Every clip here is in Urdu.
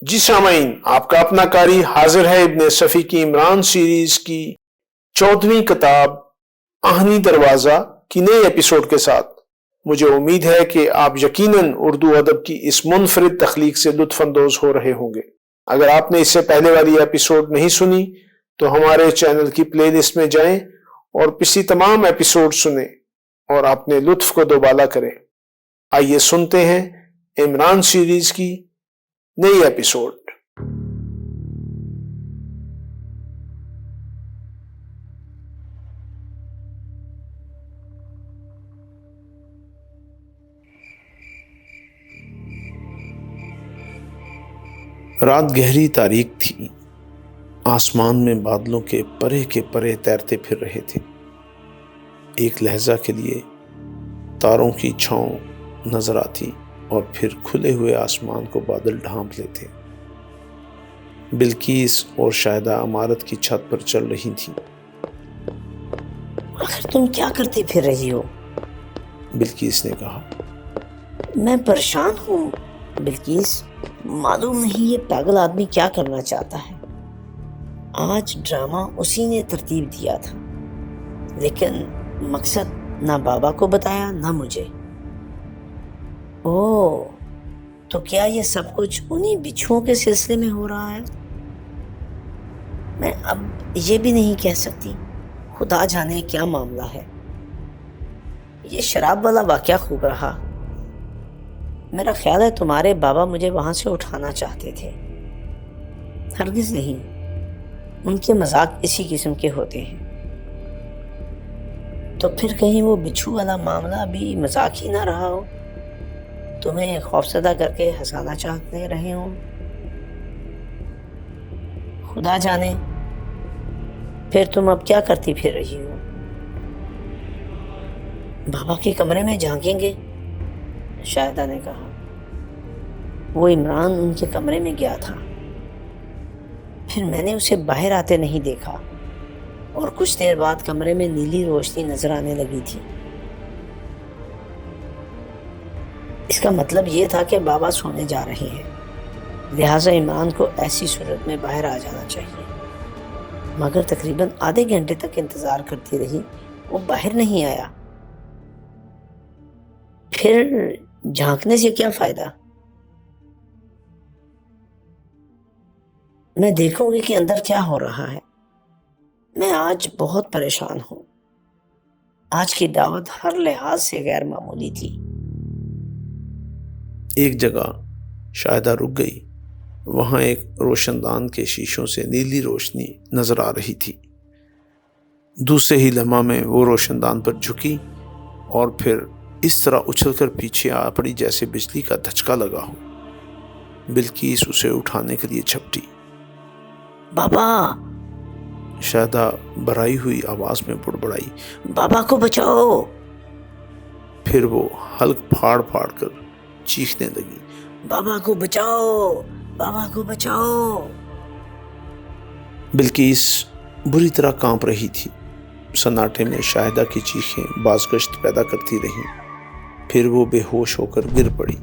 جی سامعین، آپ کا اپنا قاری حاضر ہے ابن صفی کی عمران سیریز کی 14ویں کتاب آہنی دروازہ کی نئے ایپیسوڈ کے ساتھ۔ مجھے امید ہے کہ آپ یقیناً اردو ادب کی اس منفرد تخلیق سے لطف اندوز ہو رہے ہوں گے۔ اگر آپ نے اس سے پہلے والی ایپیسوڈ نہیں سنی تو ہمارے چینل کی پلے لسٹ میں جائیں اور پچھلی تمام ایپیسوڈ سنیں اور اپنے لطف کو دوبالا کریں۔ آئیے سنتے ہیں عمران سیریز کی نئی ایپیسوڈ۔ رات گہری تاریک تھی، آسمان میں بادلوں کے پرے تیرتے پھر رہے تھے۔ ایک لہجہ کے لیے تاروں کی چھاؤں نظر آتی اور پھر کھلے ہوئے آسمان کو بادل ڈھانپ لیتے۔ بلقیس اور شاہدہ عمارت کی چھت پر چل رہی تھیں۔ آخر تم کیا کرتی پھر رہی ہو؟ بلقیس نے کہا۔ میں پریشان ہوں بلقیس، معلوم نہیں یہ پاگل آدمی کیا کرنا چاہتا ہے۔ آج ڈرامہ اسی نے ترتیب دیا تھا، لیکن مقصد نہ بابا کو بتایا نہ مجھے۔ اوہ، تو کیا یہ سب کچھ انہی بچھوؤں کے سلسلے میں ہو رہا ہے؟ میں اب یہ بھی نہیں کہہ سکتی، خدا جانے کیا معاملہ ہے۔ یہ شراب والا واقعہ خوب رہا۔ میرا خیال ہے تمہارے بابا مجھے وہاں سے اٹھانا چاہتے تھے۔ ہرگز نہیں، ان کے مذاق اسی قسم کے ہوتے ہیں۔ تو پھر کہیں وہ بچھو والا معاملہ بھی مذاق ہی نہ رہا ہو، تمہیں خوفزدہ کر کے ہنسانا چاہتے رہے ہوں۔ خدا جانے پھر تم اب کیا کرتی پھر رہی ہو؟ بابا کے کمرے میں جھانکیں گے، شاہدہ نے کہا۔ وہ عمران ان کے کمرے میں گیا تھا، پھر میں نے اسے باہر آتے نہیں دیکھا، اور کچھ دیر بعد کمرے میں نیلی روشنی نظر آنے لگی تھی۔ اس کا مطلب یہ تھا کہ بابا سونے جا رہے ہیں، لہٰذا عمران کو ایسی صورت میں باہر آ جانا چاہیے۔ مگر تقریباً آدھے گھنٹے تک انتظار کرتی رہی، وہ باہر نہیں آیا۔ پھر جھانکنے سے کیا فائدہ؟ میں دیکھوں گی کہ اندر کیا ہو رہا ہے۔ میں آج بہت پریشان ہوں۔ آج کی دعوت ہر لحاظ سے غیر معمولی تھی۔ ایک جگہ شاہدہ رک گئی۔ وہاں ایک روشن دان کے شیشوں سے نیلی روشنی نظر آ رہی تھی۔ دوسرے ہی لمحہ میں وہ روشن دان پر جھکی اور پھر اس طرح اچھل کر پیچھے آ پڑی جیسے بجلی کا دھچکا لگا ہو۔ بلقیس اسے اٹھانے کے لیے جھپٹی۔ بابا! شاہدہ بھرائی ہوئی آواز میں بڑبڑائی، بابا کو بچاؤ! پھر وہ حلق پھاڑ پھاڑ کر چیخنے لگی، بابا کو بچاؤ! بابا کو بچاؤ! بلقیس بری طرح کانپ رہی تھی۔ سناٹے میں شاہدہ کی چیخیں بازگشت پیدا کرتی رہیں، پھر وہ بے ہوش ہو کر گر پڑی۔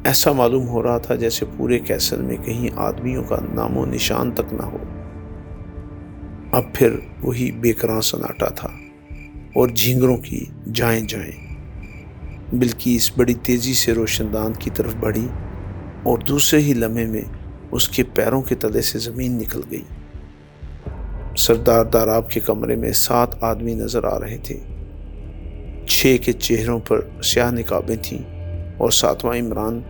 ایسا معلوم ہو رہا تھا جیسے پورے کیسل میں کہیں آدمیوں کا نام و نشان تک نہ ہو۔ اب پھر وہی بے قرار سناٹا تھا اور جھینگروں کی جائیں جائیں۔ بلقیس بڑی تیزی سے روشن دان کی طرف بڑھی اور دوسرے ہی لمحے میں اس کے پیروں کے تلے سے زمین نکل گئی۔ سردار داراب کے کمرے میں 7 آدمی نظر آ رہے تھے۔ 6 کے چہروں پر سیاہ نقابیں تھیں اور 7واں عمران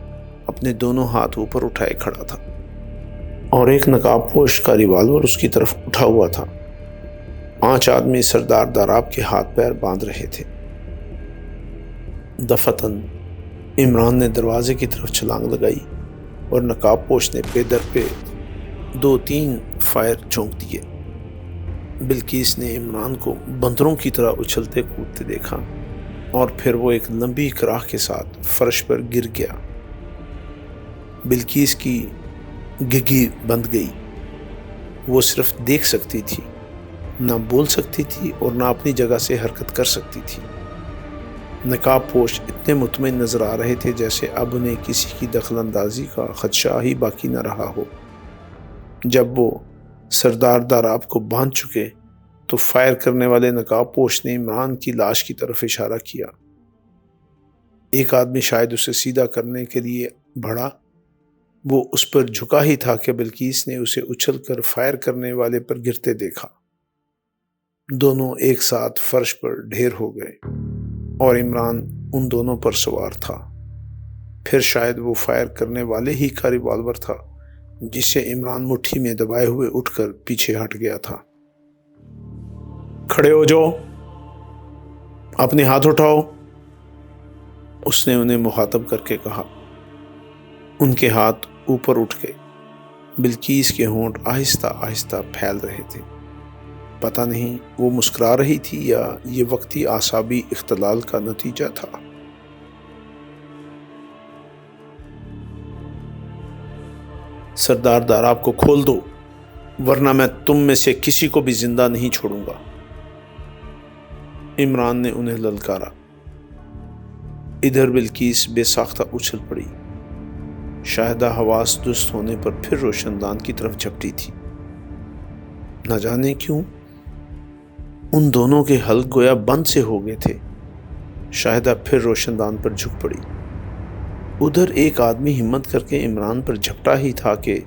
اپنے دونوں ہاتھ اوپر اٹھائے کھڑا تھا اور ایک نقاب پوش کا ریوالور اس کی طرف اٹھا ہوا تھا۔ 5 آدمی سردار داراب کے ہاتھ پیر باندھ رہے تھے۔ دفتن عمران نے دروازے کی طرف چھلانگ لگائی اور نقاب پوش نے پے در پہ 2-3 فائر چونک دیے۔ بلقیس نے عمران کو بندروں کی طرح اچھلتے کودتے دیکھا اور پھر وہ ایک لمبی کراہ کے ساتھ فرش پر گر گیا۔ بلقیس کی گگی بند گئی۔ وہ صرف دیکھ سکتی تھی، نہ بول سکتی تھی اور نہ اپنی جگہ سے حرکت کر سکتی تھی۔ نقاب پوش اتنے مطمئن نظر آ رہے تھے جیسے اب انہیں کسی کی دخل اندازی کا خدشہ ہی باقی نہ رہا ہو۔ جب وہ سردار داراب کو باندھ چکے تو فائر کرنے والے نقاب پوش نے عمران کی لاش کی طرف اشارہ کیا۔ ایک آدمی شاید اسے سیدھا کرنے کے لیے بڑھا، وہ اس پر جھکا ہی تھا کہ بلقیس نے اسے اچھل کر فائر کرنے والے پر گرتے دیکھا۔ دونوں ایک ساتھ فرش پر ڈھیر ہو گئے اور عمران ان دونوں پر سوار تھا۔ پھر شاید وہ فائر کرنے والے ہی کا ریوالور تھا جسے عمران مٹھی میں دبائے ہوئے اٹھ کر پیچھے ہٹ گیا تھا۔ کھڑے ہو جاؤ، اپنے ہاتھ اٹھاؤ، اس نے انہیں مخاطب کر کے کہا۔ ان کے ہاتھ اوپر اٹھ گئے۔ بلقیس کے ہونٹ آہستہ آہستہ پھیل رہے تھے۔ پتہ نہیں وہ مسکرا رہی تھی یا یہ وقتی اعصابی اختلال کا نتیجہ تھا۔ سردار داراب کو کھول دو ورنہ میں تم میں سے کسی کو بھی زندہ نہیں چھوڑوں گا، عمران نے انہیں للکارا۔ ادھر بلقیس بے ساختہ اچھل پڑی۔ شاہدہ حواس درست ہونے پر پھر روشن دان کی طرف جھپٹی تھی۔ نہ جانے کیوں ان دونوں کے حلق گویا بند سے ہو گئے تھے۔ شاہدہ پھر روشن دان پر جھک پڑی۔ ادھر ایک آدمی ہمت کر کے عمران پر جھپٹا ہی تھا کہ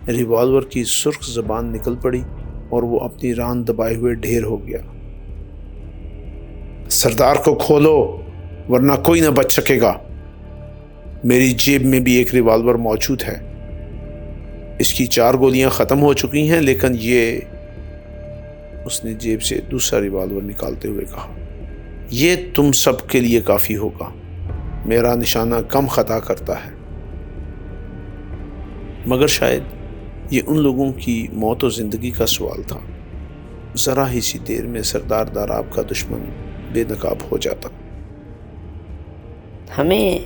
ریوالور کی سرخ زبان نکل پڑی اور وہ اپنی ران دبائے ہوئے ڈھیر ہو گیا۔ سردار کو کھولو ورنہ کوئی نہ بچ سکے گا، میری جیب میں بھی ایک ریوالور موجود ہے، اس کی 4 گولیاں ختم ہو چکی ہیں لیکن یہ، اس نے جیب سے دوسرا ریوالور نکالتے ہوئے کہا، یہ تم سب کے لیے کافی ہوگا، میرا نشانہ کم خطا کرتا ہے۔ مگر شاید یہ ان لوگوں کی موت و زندگی کا سوال تھا۔ ذرا ہی سی دیر میں سردار داراب کا دشمن بے نقاب ہو جاتا۔ ہمیں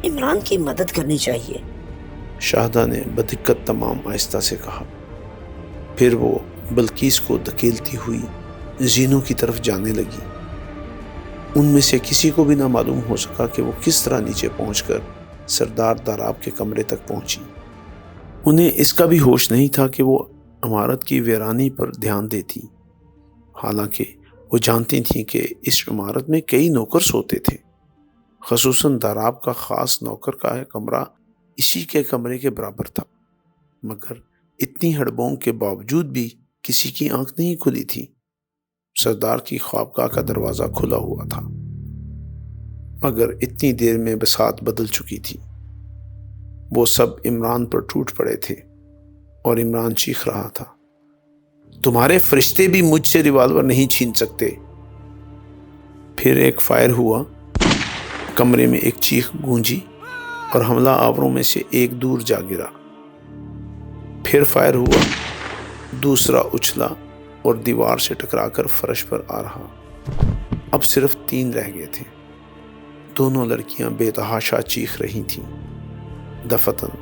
عمران کی مدد کرنی چاہیے، شاہدہ نے بدقت تمام آہستہ سے کہا۔ پھر وہ بلقیس کو دھکیلتی ہوئی زینوں کی طرف جانے لگی۔ ان میں سے کسی کو بھی نہ معلوم ہو سکا کہ وہ کس طرح نیچے پہنچ کر سردار داراب کے کمرے تک پہنچی۔ انہیں اس کا بھی ہوش نہیں تھا کہ وہ عمارت کی ویرانی پر دھیان دیتی، حالانکہ وہ جانتی تھیں کہ اس عمارت میں کئی نوکر سوتے تھے، خصوصاً داراب کا خاص نوکر کا کمرہ اسی کے کمرے کے برابر تھا۔ مگر اتنی ہڑبونگ کے باوجود بھی کسی کی آنکھ نہیں کھلی تھی۔ سردار کی خوابگاہ کا دروازہ کھلا ہوا تھا، مگر اتنی دیر میں بساط بدل چکی تھی۔ وہ سب عمران پر ٹوٹ پڑے تھے اور عمران چیخ رہا تھا، تمہارے فرشتے بھی مجھ سے ریوالور نہیں چھین سکتے۔ پھر ایک فائر ہوا، کمرے میں ایک چیخ گونجی اور حملہ آوروں میں سے ایک دور جا گرا۔ پھر فائر ہوا، دوسرا اچھلا اور دیوار سے ٹکرا کر فرش پر آ رہا۔ اب صرف 3 رہ گئے تھے۔ دونوں لڑکیاں بے تحاشا چیخ رہی تھیں۔ دفتن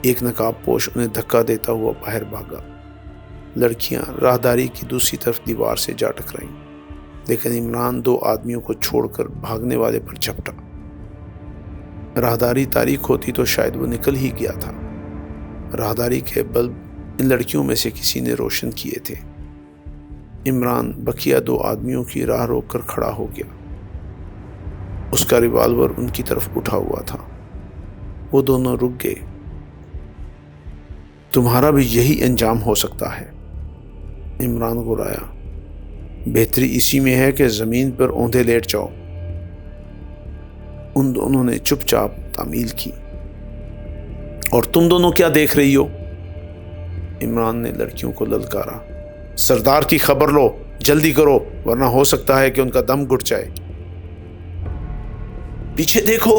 ایک نقاب پوش انہیں دھکا دیتا ہوا باہر بھاگا۔ لڑکیاں راہداری کی دوسری طرف دیوار سے جا ٹکرائیں، لیکن عمران 2 آدمیوں کو چھوڑ کر بھاگنے والے پر جھپٹا۔ راہداری تاریک ہوتی تو شاید وہ نکل ہی گیا تھا۔ راہداری کے بلب ان لڑکیوں میں سے کسی نے روشن کیے تھے۔ عمران بقیہ 2 آدمیوں کی راہ روک کر کھڑا ہو گیا۔ اس کا ریوالور ان کی طرف اٹھا ہوا تھا۔ وہ دونوں رک گئے۔ تمہارا بھی یہی انجام ہو سکتا ہے، عمران گرایا۔ بہتری اسی میں ہے کہ زمین پر اوندھے لیٹ جاؤ۔ ان دونوں نے چپ چاپ تعمیل کی۔ اور تم دونوں کیا دیکھ رہی ہو؟ عمران نے لڑکیوں کو للکارا۔ سردار کی خبر لو، جلدی کرو ورنہ ہو سکتا ہے کہ ان کا دم گھٹ جائے۔ پیچھے دیکھو،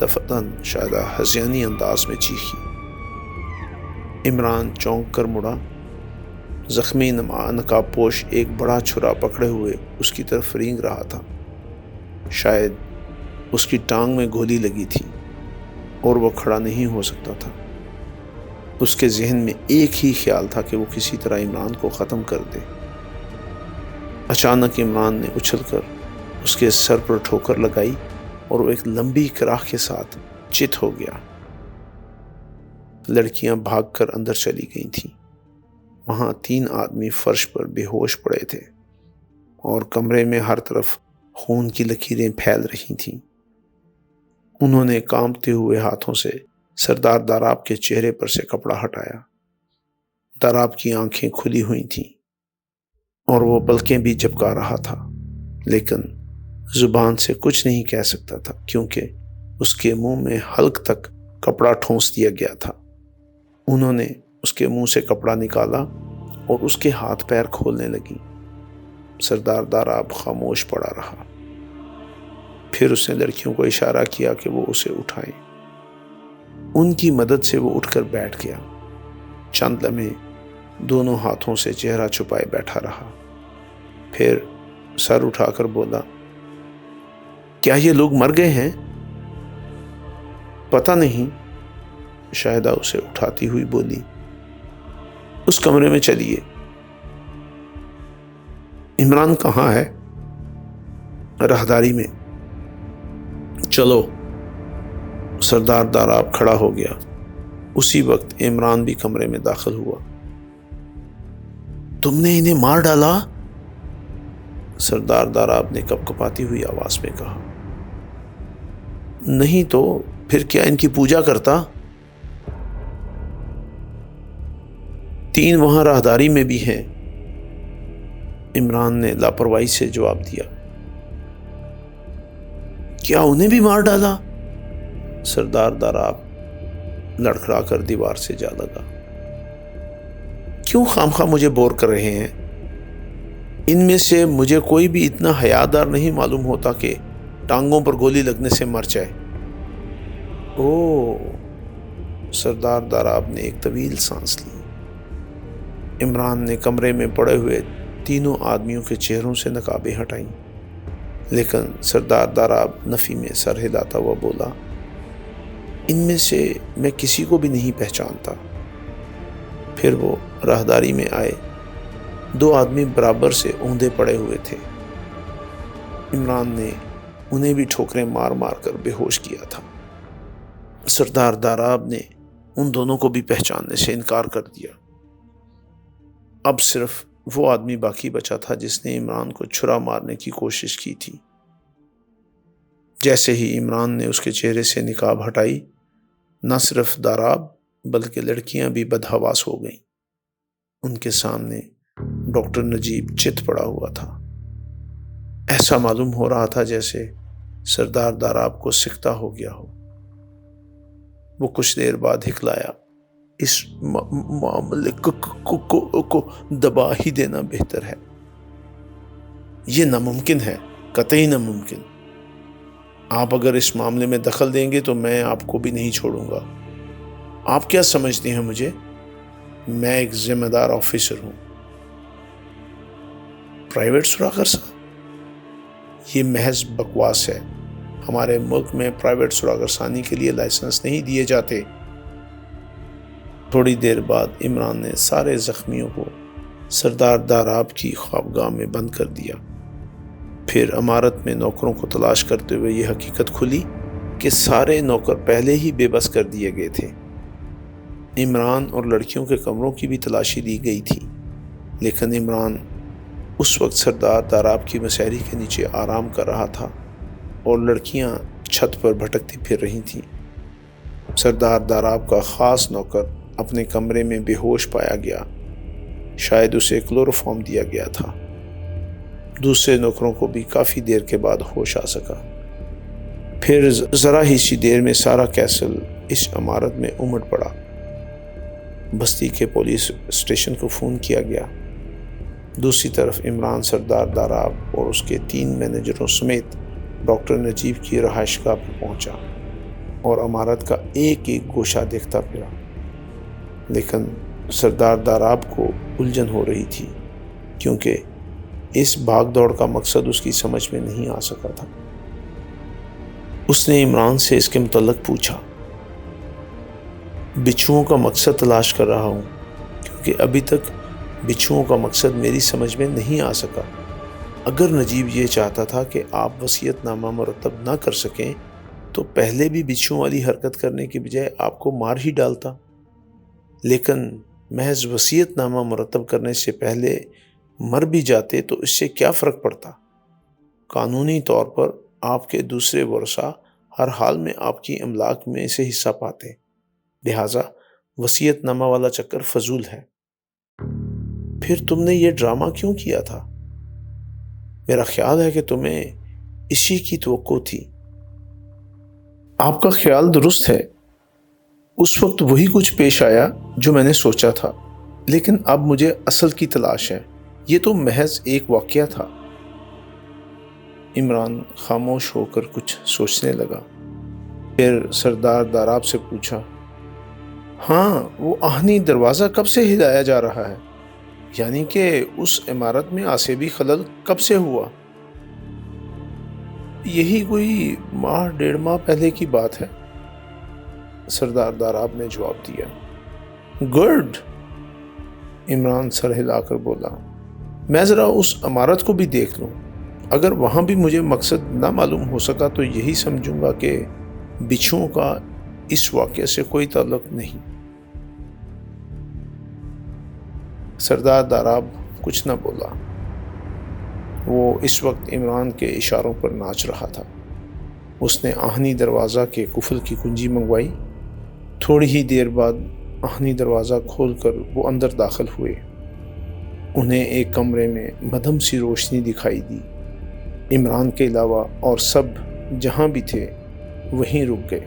دفتن شاہدہ ہذیانی انداز میں چیخی۔ عمران چونک کر مڑا۔ زخمی نقاب پوش ایک بڑا چھرا پکڑے ہوئے اس کی طرف رینگ رہا تھا۔ شاید اس کی ٹانگ میں گولی لگی تھی اور وہ کھڑا نہیں ہو سکتا تھا۔ اس کے ذہن میں ایک ہی خیال تھا کہ وہ کسی طرح عمران کو ختم کر دے۔ اچانک عمران نے اچھل کر اس کے سر پر ٹھوکر لگائی اور وہ ایک لمبی کراہ کے ساتھ چت ہو گیا۔ لڑکیاں بھاگ کر اندر چلی گئی تھیں۔ وہاں 3 آدمی فرش پر بے ہوش پڑے تھے اور کمرے میں ہر طرف خون کی لکیریں پھیل رہی تھیں۔ انہوں نے کانپتے ہوئے ہاتھوں سے سردار داراب کے چہرے پر سے کپڑا ہٹایا۔ داراب کی آنکھیں کھلی ہوئی تھیں اور وہ پلکیں بھی جھپکا رہا تھا، لیکن زبان سے کچھ نہیں کہہ سکتا تھا کیونکہ اس کے منہ میں حلق تک کپڑا ٹھونس دیا گیا تھا۔ انہوں نے اس کے منہ سے کپڑا نکالا اور اس کے ہاتھ پیر کھولنے لگی۔ سردار داراب خاموش پڑا رہا۔ پھر اس نے لڑکیوں کو اشارہ کیا کہ وہ اسے اٹھائیں۔ ان کی مدد سے وہ اٹھ کر بیٹھ گیا۔ چند لمحے دونوں ہاتھوں سے چہرہ چھپائے بیٹھا رہا، پھر سر اٹھا کر بولا، کیا یہ لوگ مر گئے ہیں؟ پتہ نہیں، شاہدہ اسے اٹھاتی ہوئی بولی۔ اس کمرے میں چلیے۔ عمران کہاں ہے؟ راہداری میں۔ چلو۔ سردار داراب کھڑا ہو گیا۔ اسی وقت عمران بھی کمرے میں داخل ہوا۔ تم نے انہیں مار ڈالا؟ سردار داراب نے کپکپاتی ہوئی آواز میں کہا۔ نہیں تو پھر کیا ان کی پوجا کرتا؟ 3 وہاں راہداری میں بھی ہیں، عمران نے لاپرواہی سے جواب دیا۔ کیا انہیں بھی مار ڈالا؟ سردار داراب لڑکھڑا کر دیوار سے جا لگا۔ کیوں خامخواہ مجھے بور کر رہے ہیں؟ ان میں سے مجھے کوئی بھی اتنا حیادار نہیں معلوم ہوتا کہ ٹانگوں پر گولی لگنے سے مر جائے۔ سردار داراب نے ایک طویل سانس لی۔ عمران نے کمرے میں پڑے ہوئے 3 آدمیوں کے چہروں سے نقابیں ہٹائیں، لیکن سردار داراب نفی میں سر ہلاتا ہوا بولا، ان میں سے میں کسی کو بھی نہیں پہچانتا۔ پھر وہ راہداری میں آئے۔ 2 آدمی برابر سے اوندے پڑے ہوئے تھے۔ عمران نے انہیں بھی ٹھوکریں مار مار کر بے ہوش کیا تھا۔ سردار داراب نے ان دونوں کو بھی پہچاننے سے انکار کر دیا۔ اب صرف وہ آدمی باقی بچا تھا جس نے عمران کو چھرا مارنے کی کوشش کی تھی۔ جیسے ہی عمران نے اس کے چہرے سے نقاب ہٹائی، نہ صرف داراب بلکہ لڑکیاں بھی بدحواس ہو گئیں۔ ان کے سامنے ڈاکٹر نجیب چت پڑا ہوا تھا۔ ایسا معلوم ہو رہا تھا جیسے سردار داراب کو سکتہ ہو گیا ہو۔ وہ کچھ دیر بعد ہکلایا، اس معاملے کو دبا ہی دینا بہتر ہے۔ یہ ناممکن ہے، قطعی ناممکن۔ آپ اگر اس معاملے میں دخل دیں گے تو میں آپ کو بھی نہیں چھوڑوں گا۔ آپ کیا سمجھتے ہیں مجھے؟ میں ایک ذمہ دار آفیسر ہوں۔ پرائیویٹ سراغر صاحب، یہ محض بکواس ہے۔ ہمارے ملک میں پرائیویٹ سراغر ثانی کے لیے لائسنس نہیں دیے جاتے۔ تھوڑی دیر بعد عمران نے سارے زخمیوں کو سردار داراب کی خوابگاہ میں بند کر دیا۔ پھر عمارت میں نوکروں کو تلاش کرتے ہوئے یہ حقیقت کھلی کہ سارے نوکر پہلے ہی بے بس کر دیے گئے تھے۔ عمران اور لڑکیوں کے کمروں کی بھی تلاشی لی گئی تھی، لیکن عمران اس وقت سردار داراب کی مسیری کے نیچے آرام کر رہا تھا اور لڑکیاں چھت پر بھٹکتی پھر رہی تھیں۔ سردار داراب کا خاص نوکر اپنے کمرے میں بے ہوش پایا گیا، شاید اسے کلوروفارم دیا گیا تھا۔ دوسرے نوکروں کو بھی کافی دیر کے بعد ہوش آ سکا۔ پھر ذرا ہی سی دیر میں سارا کیسل اس عمارت میں امڑ پڑا۔ بستی کے پولیس اسٹیشن کو فون کیا گیا۔ دوسری طرف عمران سردار داراب اور اس کے 3 مینیجروں سمیت ڈاکٹر نجیب کی رہائش گاہ پر پہنچا اور عمارت کا ایک ایک گوشہ دیکھتا پھرا، لیکن سردار داراب کو الجھن ہو رہی تھی کیونکہ اس بھاگ دوڑ کا مقصد اس کی سمجھ میں نہیں آ سکا تھا۔ اس نے عمران سے اس کے متعلق پوچھا۔ بچھوؤں کا مقصد تلاش کر رہا ہوں کیونکہ ابھی تک بچھوؤں کا مقصد میری سمجھ میں نہیں آ سکا۔ اگر نجیب یہ چاہتا تھا کہ آپ وصیت نامہ مرتب نہ کر سکیں تو پہلے بھی بچھوؤں والی حرکت کرنے کی بجائے آپ کو مار ہی ڈالتا، لیکن محض وصیت نامہ مرتب کرنے سے پہلے مر بھی جاتے تو اس سے کیا فرق پڑتا؟ قانونی طور پر آپ کے دوسرے ورثاء ہر حال میں آپ کی املاک میں سے حصہ پاتے، لہٰذا وصیت نامہ والا چکر فضول ہے۔ پھر تم نے یہ ڈرامہ کیوں کیا تھا؟ میرا خیال ہے کہ تمہیں اسی کی توقع تھی۔ آپ کا خیال درست ہے، اس وقت وہی کچھ پیش آیا جو میں نے سوچا تھا، لیکن اب مجھے اصل کی تلاش ہے۔ یہ تو محض ایک واقعہ تھا۔ عمران خاموش ہو کر کچھ سوچنے لگا، پھر سردار داراب سے پوچھا، ہاں وہ آہنی دروازہ کب سے ہلایا جا رہا ہے؟ یعنی کہ اس عمارت میں آسیبی خلل کب سے ہوا؟ یہی کوئی ماہ 1.5 ماہ پہلے کی بات ہے، سردار داراب نے جواب دیا۔ گڈ، عمران سر ہلا کر بولا، میں ذرا اس عمارت کو بھی دیکھ لوں۔ اگر وہاں بھی مجھے مقصد نہ معلوم ہو سکا تو یہی سمجھوں گا کہ بچھوؤں کا اس واقعے سے کوئی تعلق نہیں۔ سردار داراب کچھ نہ بولا، وہ اس وقت عمران کے اشاروں پر ناچ رہا تھا۔ اس نے آہنی دروازہ کے قفل کی کنجی منگوائی۔ تھوڑی ہی دیر بعد آہنی دروازہ کھول کر وہ اندر داخل ہوئے۔ انہیں ایک کمرے میں مدھم سی روشنی دکھائی دی۔ عمران کے علاوہ اور سب جہاں بھی تھے وہیں رک گئے،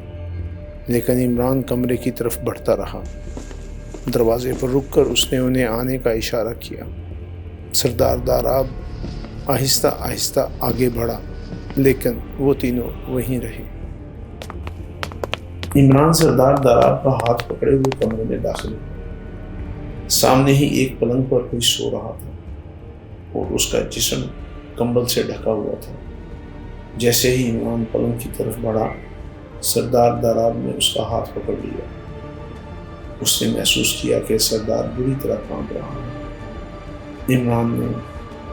لیکن عمران کمرے کی طرف بڑھتا رہا۔ دروازے پر رک کر اس نے انہیں آنے کا اشارہ کیا۔ سردار داراب آہستہ آہستہ آگے بڑھا، لیکن وہ تینوں وہیں رہے۔ عمران سردار داراب کا ہاتھ پکڑے ہوئے کمرے میں داخل ہوا۔ سامنے ہی ایک پلنگ پر کوئی سو رہا تھا اور اس کا جسم کمبل سے ڈھکا ہوا تھا۔ جیسے ہی عمران پلنگ کی طرف بڑھا، سردار داراب نے اس کا ہاتھ پکڑ لیا۔ اس نے محسوس کیا کہ سردار بری طرح کانپ رہا ہے۔ عمران نے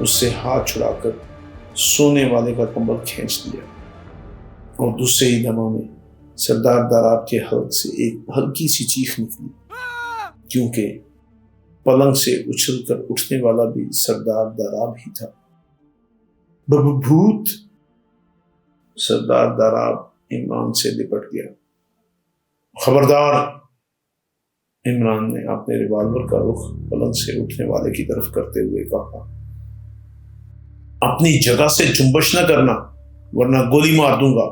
اس سے ہاتھ چھڑا کر سونے والے کا کمبل کھینچ لیا اور دوسرے ہی دمہ میں سردار داراب کے حلق سے ایک ہلکی سی چیخ نکلی، کیونکہ پلنگ سے اچھل کر اٹھنے والا بھی سردار داراب ہی تھا۔ بھوت! سردار داراب عمران سے لپٹ گیا۔ خبردار! عمران نے اپنے ریوالور کا رخ پلنگ سے اٹھنے والے کی طرف کرتے ہوئے کہا، اپنی جگہ سے جنبش نہ کرنا ورنہ گولی مار دوں گا۔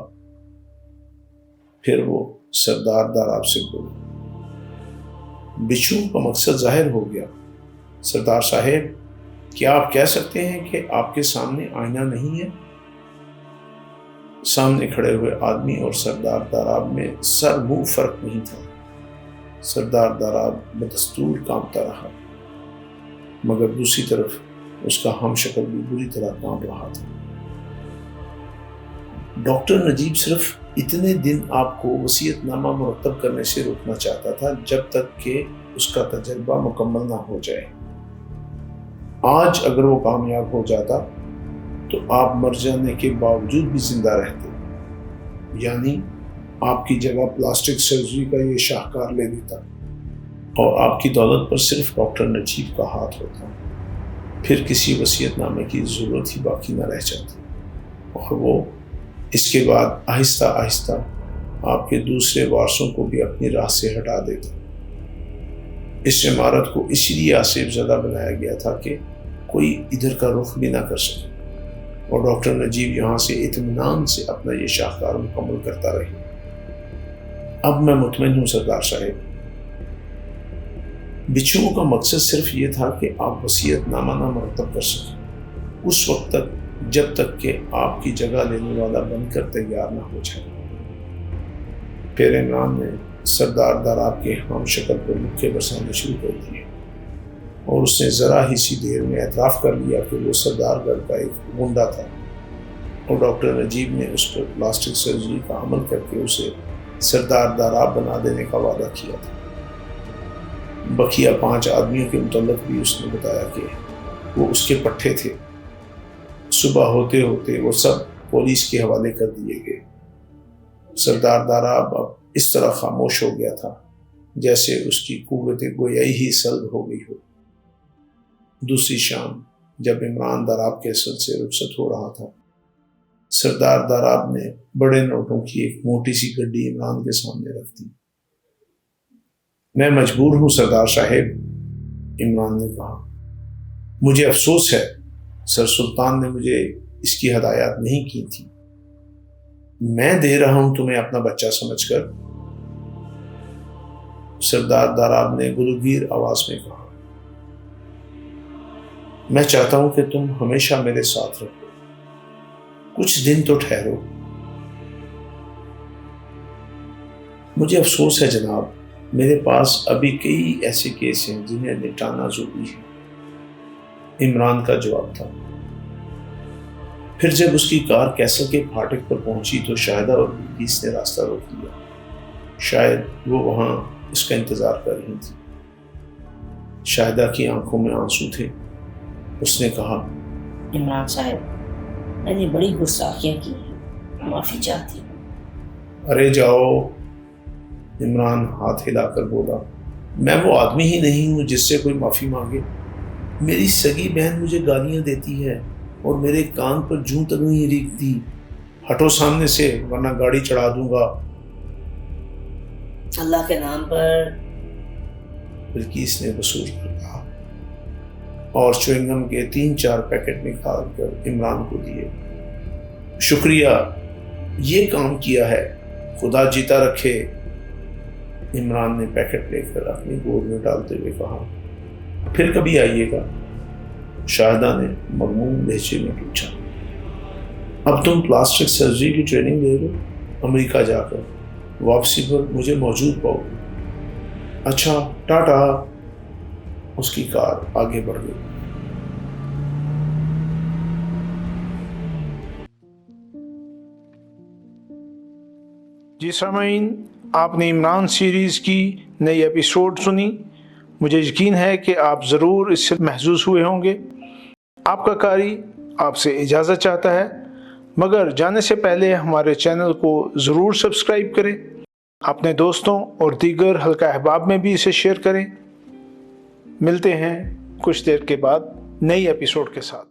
پھر وہ سردار داراب سے بولا، بچھوؤں کا مقصد ظاہر ہو گیا۔ سردار صاحب، کیا آپ کہہ سکتے ہیں کہ آپ کے سامنے آئینہ نہیں ہے؟ سامنے کھڑے ہوئے آدمی اور سردار داراب میں سر منہ فرق نہیں تھا۔ سردار داراب بدستور کانپتا رہا، مگر دوسری طرف اس کا ہم شکل بھی بری طرح کانپ رہا تھا۔ ڈاکٹر نجیب صرف اتنے دن آپ کو وصیت نامہ مرتب کرنے سے روکنا چاہتا تھا جب تک کہ اس کا تجربہ مکمل نہ ہو جائے۔ آج اگر وہ کامیاب ہو جاتا تو آپ مر جانے کے باوجود بھی زندہ رہتے، یعنی آپ کی جگہ پلاسٹک سرجری کا یہ شاہکار لے لیتا اور آپ کی دولت پر صرف ڈاکٹر نجیب کا ہاتھ ہوتا۔ پھر کسی وصیت نامے کی ضرورت ہی باقی نہ رہ جاتی اور وہ اس کے بعد آہستہ آہستہ آپ کے دوسرے وارثوں کو بھی اپنی راہ سے ہٹا دیتا۔ اس عمارت کو اسی لیے آسیب زدہ بنایا گیا تھا کہ کوئی ادھر کا رخ بھی نہ کر سکے اور ڈاکٹر نجیب یہاں سے اطمینان سے اپنا یہ شاہکار مکمل کرتا رہے۔ اب میں مطمئن ہوں سردار صاحب، بچھوؤں کا مقصد صرف یہ تھا کہ آپ وصیت نامہ نہ مرتب کر سکیں اس وقت تک جب تک کہ آپ کی جگہ لینے والا بن کر تیار نہ ہو جائے۔ پھر عمران نے سردار داراب کے ہم شکل پر مکے برسانے شروع کر دیے اور اس نے ذرا ہی سی دیر میں اعتراف کر لیا کہ وہ سردار گڑھ کا ایک گنڈا تھا اور ڈاکٹر نجیب نے اس پر پلاسٹک سرجری کا عمل کر کے اسے سردار داراب بنا دینے کا وعدہ کیا تھا۔ بقیہ 5 آدمیوں کے متعلق بھی اس نے بتایا کہ وہ اس کے پٹھے تھے۔ صبح ہوتے ہوتے وہ سب پولیس کے حوالے کر دیے گئے۔ سردار داراب اب اس طرح خاموش ہو گیا تھا جیسے اس کی قوت گویائی ہی سلب ہو گئی ہو۔ دوسری شام جب عمران داراب کیسل سے رخصت ہو رہا تھا، سردار داراب نے بڑے نوٹوں کی ایک موٹی سی گڈی عمران کے سامنے رکھ دی۔ میں مجبور ہوں سردار صاحب، عمران نے کہا۔ مجھے افسوس ہے، سر سلطان نے مجھے اس کی ہدایات نہیں کی تھی۔ میں دے رہا ہوں تمہیں اپنا بچہ سمجھ کر، سردار داراب نے گلوگیر آواز میں کہا۔ میں چاہتا ہوں کہ تم ہمیشہ میرے ساتھ رہو، کچھ دن تو ٹھہرو۔ مجھے افسوس ہے جناب، میرے پاس ابھی کئی ایسے کیس ہیں جنہیں نپٹانا ضروری ہے، عمران کا جواب تھا۔ پھر جب اس کی کار کیسل کے پھاٹک پر پہنچی تو شاہدہ اور بلقیس نے راستہ روک دیا۔ شاید وہ وہاں اس کا انتظار کر رہی تھی۔ شاہدہ کی آنکھوں میں آنسو تھے۔ اس نے کہا، عمران صاحب، میں نے بڑی گستاخیاں کی ہیں، معافی چاہتی ہوں۔ ارے جاؤ، عمران ہاتھ ہلا کر بولا، میں وہ آدمی ہی نہیں ہوں جس سے کوئی معافی مانگے۔ میری سگی بہن مجھے گالیاں دیتی ہے اور میرے کان پر جوں تک نہیں ریگتی۔ ہٹو سامنے سے ورنہ گاڑی چڑھا دوں گا۔ اللہ کے نام پر، بلقیس نے بسور کر کہا اور چوئنگم کے 3-4 پیکٹ نکال کر عمران کو دیے۔ شکریہ، یہ کام کیا ہے، خدا جیتا رکھے، عمران نے پیکٹ لے کر اپنی گود میں ڈالتے ہوئے کہا۔ پھر کبھی آئیے گا، شاہدہ نے مغموم لہجے میں پوچھا۔ اب تم پلاسٹک سرجری کی ٹریننگ لے لو، امریکہ جا کر واپسی پر مجھے موجود پاؤ گے۔ اچھا، ٹاٹا۔ اس کی کار آگے بڑھ گئی۔ جی سامعین، آپ نے عمران سیریز کی نئی ایپیسوڈ سنی۔ مجھے یقین ہے کہ آپ ضرور اس سے محظوظ ہوئے ہوں گے۔ آپ کا قاری آپ سے اجازت چاہتا ہے، مگر جانے سے پہلے ہمارے چینل کو ضرور سبسکرائب کریں، اپنے دوستوں اور دیگر حلقہ احباب میں بھی اسے شیئر کریں۔ ملتے ہیں کچھ دیر کے بعد نئی ایپیسوڈ کے ساتھ۔